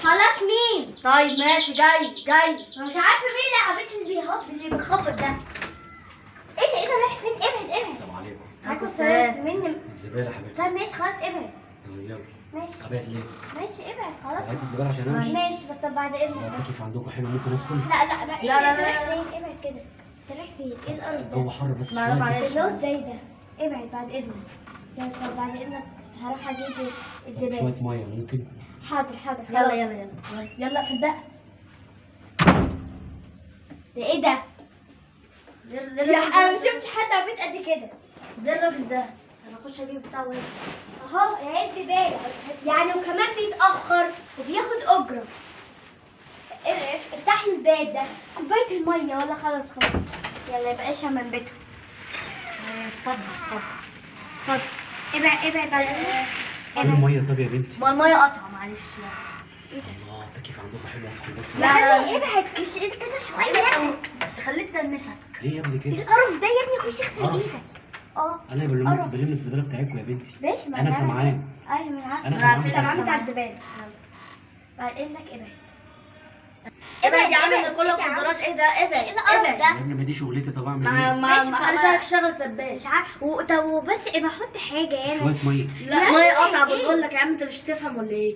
خلاص مين؟ طيب ماشي، جاي. انا مش عارفه مين العبيط اللي بيخبط ده. ايه ده رايح فين؟ ابعد. السلام عليكم. عليكم السلام. مين؟ الزبالة يا حبيبتي. طيب ماشي خلاص ابعد. طب يلا. ماشي ابعد ليه؟ ماشي ابعد خلاص. هات الزبالة عشان امشي. ماشي بس طب بعد هو اذنك. التكييف عندكم حلو ممكن ادخل؟ لا رايح فين؟ ابعد كده. انت رايح فين؟ ايه القرف ده؟ الجو حر بس معلش. شوية. اللي هو ازاي ده؟ ابعد بعد اذنك. يلا طب بعد اذنك هروح اجيب الزباله. شوية مية ممكن؟ حاضر يلا في الباقي. ده ايه ده؟ انا ما شفتش حد عبيط قد كده. ده الراجل ده انا اخش اجيب بتاعه ايه؟ اهو هي الزباله يعني، وكمان بيتاخر وبياخد اجره. افتح لي الباب ده. كوبايه الميه ولا خلاص. يلا يبقى اشرب من بيته. اتفضل. ابعد بعد اذنك. فين المية طب يا بنتي؟ ما الميه قطعه معلش يعني. الله التكييف عندكم حلو ادخل بس. لا. يعني ابعد كده شويه. خليتني المسك. ليه يا ابني كده؟ القرف ده يا ابني، خش اغسل قرف. ايدك. اه انا قرف. بلم الزبالة بتاعتكم يا بنتي. ماشي ما انا سامعان. ايوه ما انا انا عارفه. سامعان. سامعان بتاع الزباله. بعد اذنك ابعد يا عم، ده كله ابعد يا عم. قذرات. ايه ده؟ ابعد. ايه القرف يا ده؟ ابني ما دي شغلتي طب اعمل ما ايه؟ ماشي، ما خلاص. حدش هيشتغل سباك. مش عارفه. طب وبس ابقى حط حاجه يعني. شوية مية. لا لا، ميه قطعه. إيه؟ بقول لك يا عم انت مش هتفهم ولا ايه؟